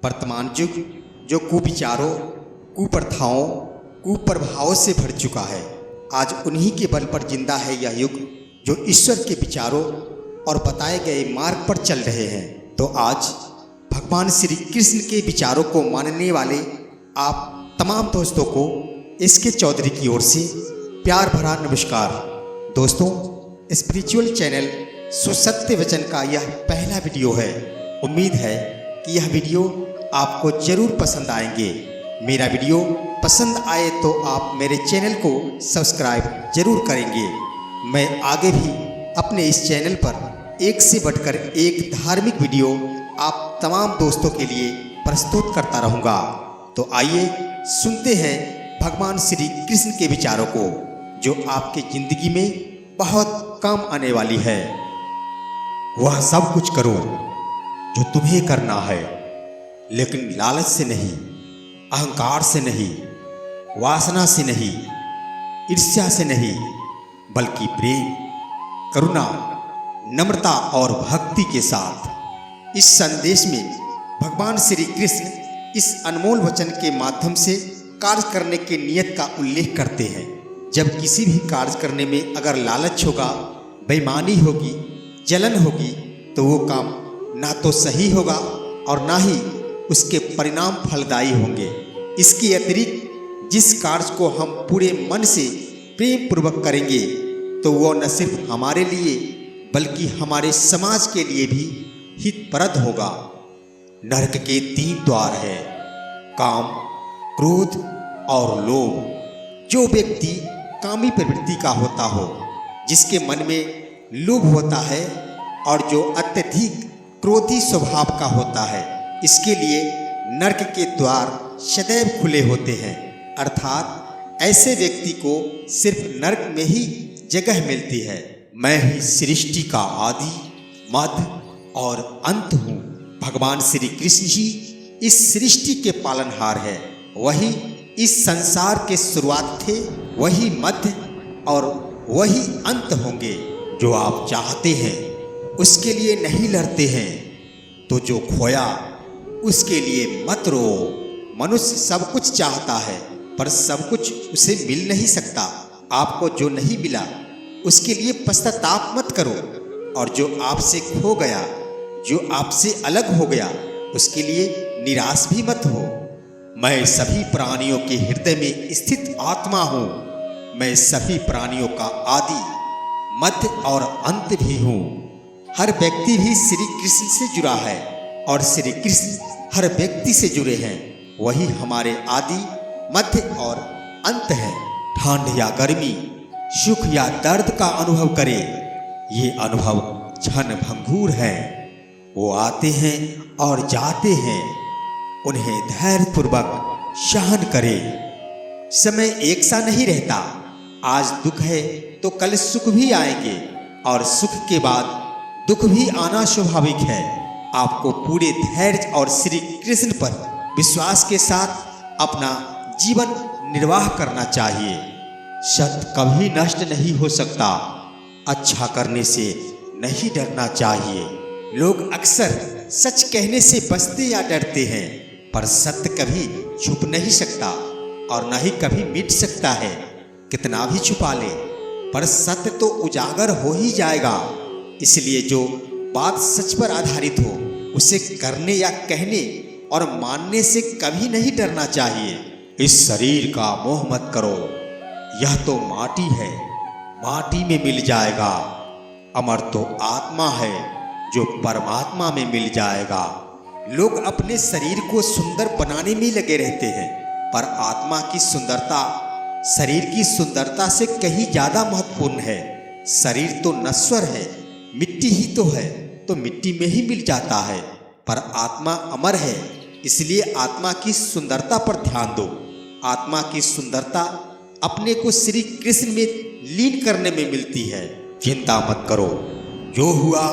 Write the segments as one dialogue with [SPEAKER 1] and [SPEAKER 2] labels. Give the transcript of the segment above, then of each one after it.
[SPEAKER 1] वर्तमान युग जो कुविचारों, कुप्रथाओं, कुप्रभावों से भर चुका है, आज उन्हीं के बल पर जिंदा है यह युग जो ईश्वर के विचारों और बताए गए मार्ग पर चल रहे हैं। तो आज भगवान श्री कृष्ण के विचारों को मानने वाले आप तमाम दोस्तों को एसके चौधरी की ओर से प्यार भरा नमस्कार। दोस्तों, स्पिरिचुअल चैनल सुसत्य वचन का यह पहला वीडियो है। उम्मीद है कि यह वीडियो आपको जरूर पसंद आएंगे। मेरा वीडियो पसंद आए तो आप मेरे चैनल को सब्सक्राइब जरूर करेंगे। मैं आगे भी अपने इस चैनल पर एक से बढ़कर एक धार्मिक वीडियो आप तमाम दोस्तों के लिए प्रस्तुत करता रहूँगा। तो आइए सुनते हैं भगवान श्री कृष्ण के विचारों को, जो आपकी जिंदगी में बहुत काम आने वाली है। वह सब कुछ करो जो तुम्हें करना है, लेकिन लालच से नहीं, अहंकार से नहीं, वासना से नहीं, ईर्ष्या से नहीं, बल्कि प्रेम, करुणा, नम्रता और भक्ति के साथ। इस संदेश में भगवान श्री कृष्ण इस अनमोल वचन के माध्यम से कार्य करने के नियत का उल्लेख करते हैं। जब किसी भी कार्य करने में अगर लालच होगा, बेईमानी होगी, जलन होगी, तो वो काम ना तो सही होगा और ना ही उसके परिणाम फलदायी होंगे। इसके अतिरिक्त जिस कार्य को हम पूरे मन से प्रेम पूर्वक करेंगे, तो वो न सिर्फ हमारे लिए बल्कि हमारे समाज के लिए भी हितप्रद होगा। नरक के 3 द्वार है, काम, क्रोध और लोभ। जो व्यक्ति कामी प्रवृत्ति का होता हो, जिसके मन में लोभ होता है और जो अत्यधिक क्रोधी स्वभाव का होता है, इसके लिए नरक के द्वार सदैव खुले होते हैं। अर्थात ऐसे व्यक्ति को सिर्फ नरक में ही जगह मिलती है। मैं ही सृष्टि का आदि, मध्य और अंत हूँ। भगवान श्री कृष्ण जी इस सृष्टि के पालनहार है। वही इस संसार के शुरुआत थे, वही मध्य और वही अंत होंगे। जो आप चाहते हैं उसके लिए नहीं लड़ते हैं, तो जो खोया उसके लिए मत रो। मनुष्य सब कुछ चाहता है, पर सब कुछ उसे मिल नहीं सकता। आपको जो नहीं मिला उसके लिए पश्चाताप मत करो, और जो आपसे खो गया, जो आपसे अलग हो गया, उसके लिए निराश भी मत हो। मैं सभी प्राणियों के हृदय में स्थित आत्मा हूँ। मैं सभी प्राणियों का आदि, मध्य और अंत भी हूँ। हर व्यक्ति भी श्री कृष्ण से जुड़ा है और श्री कृष्ण हर व्यक्ति से जुड़े हैं। वही हमारे आदि, मध्य और अंत है। ठंड या गर्मी, सुख या दर्द का अनुभव करे, ये अनुभव क्षण भंगुर है। वो आते हैं और जाते हैं, उन्हें धैर्यपूर्वक सहन करे। समय एक सा नहीं रहता। आज दुख है तो कल सुख भी आएंगे, और सुख के बाद दुख भी आना स्वाभाविक है। आपको पूरे धैर्य और श्री कृष्ण पर विश्वास के साथ अपना जीवन निर्वाह करना चाहिए। सत्य कभी नष्ट नहीं हो सकता। अच्छा करने से नहीं डरना चाहिए। लोग अक्सर सच कहने से बचते या डरते हैं, पर सत्य कभी छुप नहीं सकता और न ही कभी मिट सकता है। कितना भी छुपा ले, पर सत्य तो उजागर हो ही जाएगा। इसलिए जो बात सच पर आधारित हो, उसे करने या कहने और मानने से कभी नहीं डरना चाहिए। इस शरीर का मोह मत करो, यह तो माटी है, माटी में मिल जाएगा। अमर तो आत्मा है, जो परमात्मा में मिल जाएगा। लोग अपने शरीर को सुंदर बनाने में लगे रहते हैं, पर आत्मा की सुंदरता शरीर की सुंदरता से कहीं ज्यादा महत्वपूर्ण है। शरीर तो नश्वर है, मिट्टी ही तो है, तो मिट्टी में ही मिल जाता है, पर आत्मा अमर है। इसलिए आत्मा की सुंदरता पर ध्यान दो। आत्मा की सुंदरता अपने को श्री कृष्ण में लीन करने में मिलती है। चिंता मत करो, जो हुआ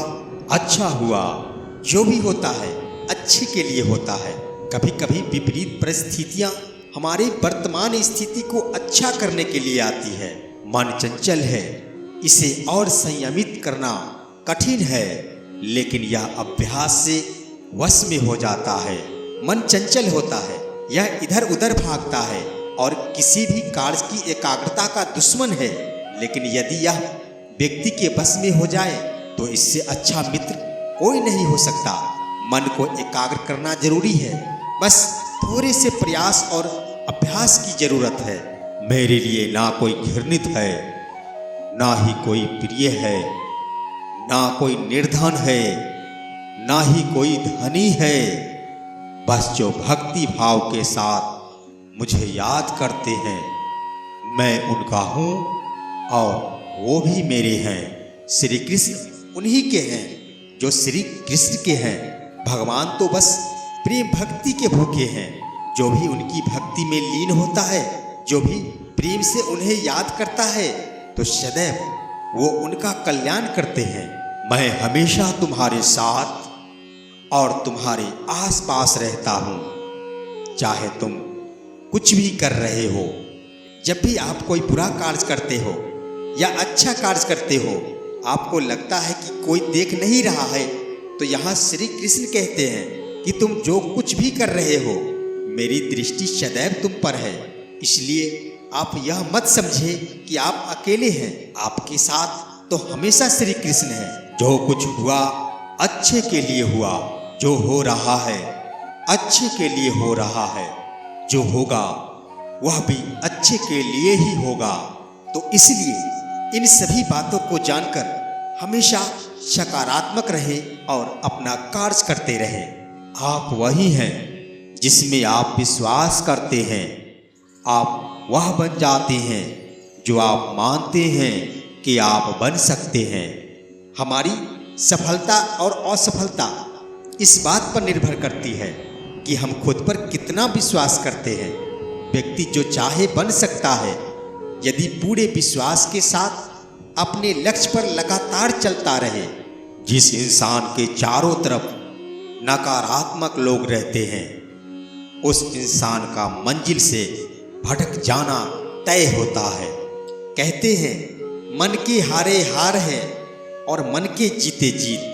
[SPEAKER 1] अच्छा हुआ। जो भी होता है अच्छे के लिए होता है। कभी कभी विपरीत परिस्थितियां हमारी वर्तमान स्थिति को अच्छा करने के लिए आती है। मन चंचल है, इसे और संयमित करना कठिन है, लेकिन यह अभ्यास से वश में हो जाता है। मन चंचल होता है, यह इधर उधर भागता है और किसी भी कार्य की एकाग्रता का दुश्मन है। लेकिन यदि यह व्यक्ति के बस में हो जाए तो इससे अच्छा मित्र कोई नहीं हो सकता। मन को एकाग्र करना जरूरी है, बस थोड़े से प्रयास और अभ्यास की जरूरत है। मेरे लिए ना कोई घृणित है, ना ही कोई प्रिय है, ना कोई निर्धन है, ना ही कोई धनी है। बस जो भक्ति भाव के साथ मुझे याद करते हैं, मैं उनका हूँ और वो भी मेरे हैं। श्री कृष्ण उन्हीं के हैं जो श्री कृष्ण के हैं। भगवान तो बस प्रेम भक्ति के भूखे हैं। जो भी उनकी भक्ति में लीन होता है, जो भी प्रेम से उन्हें याद करता है, तो सदैव वो उनका कल्याण करते हैं। मैं हमेशा तुम्हारे साथ और तुम्हारे आसपास रहता हूँ, चाहे तुम कुछ भी कर रहे हो। जब भी आप कोई बुरा कार्य करते हो या अच्छा कार्य करते हो, आपको लगता है कि कोई देख नहीं रहा है, तो यहाँ श्री कृष्ण कहते हैं कि तुम जो कुछ भी कर रहे हो, मेरी दृष्टि सदैव तुम पर है। इसलिए आप यह मत समझे कि आप अकेले हैं, आपके साथ तो हमेशा श्री कृष्ण है। जो कुछ हुआ अच्छे के लिए हुआ, जो हो रहा है अच्छे के लिए हो रहा है, जो होगा वह भी अच्छे के लिए ही होगा। तो इसलिए इन सभी बातों को जानकर हमेशा सकारात्मक रहे और अपना कार्य करते रहे। आप वही हैं जिसमें आप विश्वास करते हैं। आप वह बन जाते हैं जो आप मानते हैं कि आप बन सकते हैं। हमारी सफलता और असफलता इस बात पर निर्भर करती है कि हम खुद पर कितना विश्वास करते हैं। व्यक्ति जो चाहे बन सकता है, यदि पूरे विश्वास के साथ अपने लक्ष्य पर लगातार चलता रहे। जिस इंसान के चारों तरफ नकारात्मक लोग रहते हैं, उस इंसान का मंजिल से भटक जाना तय होता है। कहते हैं मन के हारे हार है और मन के जीते जीत।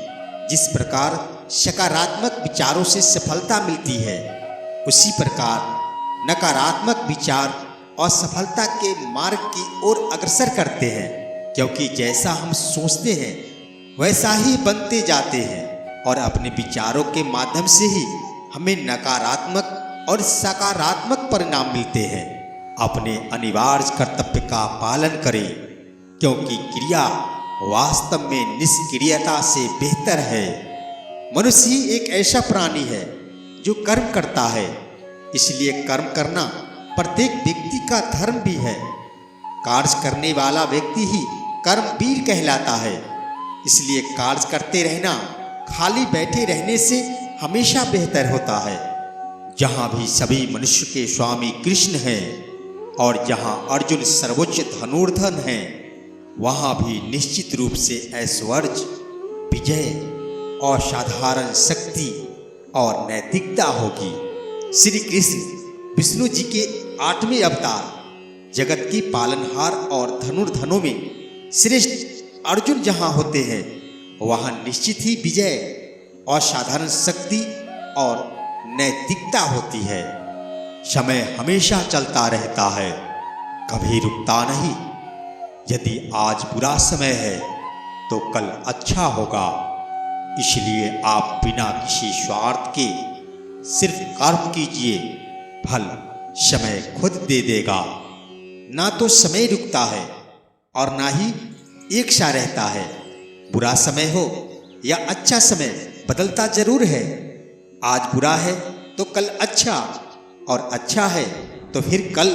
[SPEAKER 1] जिस प्रकार सकारात्मक विचारों से सफलता मिलती है, उसी प्रकार नकारात्मक विचार असफलता के मार्ग की ओर अग्रसर करते हैं। क्योंकि जैसा हम सोचते हैं वैसा ही बनते जाते हैं और अपने विचारों के माध्यम से ही हमें नकारात्मक और सकारात्मक परिणाम मिलते हैं। अपने अनिवार्य कर्तव्य का पालन करें, क्योंकि क्रिया वास्तव में निष्क्रियता से बेहतर है। मनुष्य ही एक ऐसा प्राणी है जो कर्म करता है, इसलिए कर्म करना प्रत्येक व्यक्ति का धर्म भी है। कार्य करने वाला व्यक्ति ही कर्मवीर कहलाता है। इसलिए कार्य करते रहना खाली बैठे रहने से हमेशा बेहतर होता है। जहाँ भी सभी मनुष्य के स्वामी कृष्ण हैं और जहाँ अर्जुन सर्वोच्च धनुर्धर हैं, वहाँ भी निश्चित रूप से ऐश्वर्य, विजय, असाधारण शक्ति और नैतिकता होगी। श्री कृष्ण विष्णु जी के 8वें अवतार, जगत की पालनहार और धनुर्धनों में श्रेष्ठ अर्जुन जहाँ होते हैं, वहाँ निश्चित ही विजय, असाधारण शक्ति और नैतिकता होती है। समय हमेशा चलता रहता है, कभी रुकता नहीं। यदि आज बुरा समय है तो कल अच्छा होगा। इसलिए आप बिना किसी स्वार्थ के सिर्फ कर्म कीजिए, फल समय खुद दे देगा। ना तो समय रुकता है और ना ही एक सा रहता है। बुरा समय हो या अच्छा समय बदलता जरूर है। आज बुरा है तो कल अच्छा, और अच्छा है तो फिर कल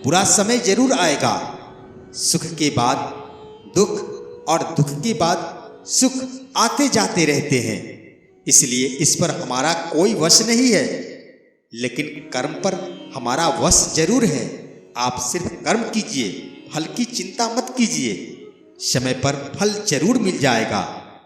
[SPEAKER 1] बुरा समय जरूर आएगा। सुख के बाद दुख और दुख के बाद सुख आते जाते रहते हैं। इसलिए इस पर हमारा कोई वश नहीं है, लेकिन कर्म पर हमारा वश जरूर है। आप सिर्फ कर्म कीजिए, फल की चिंता मत कीजिए। समय पर फल जरूर मिल जाएगा।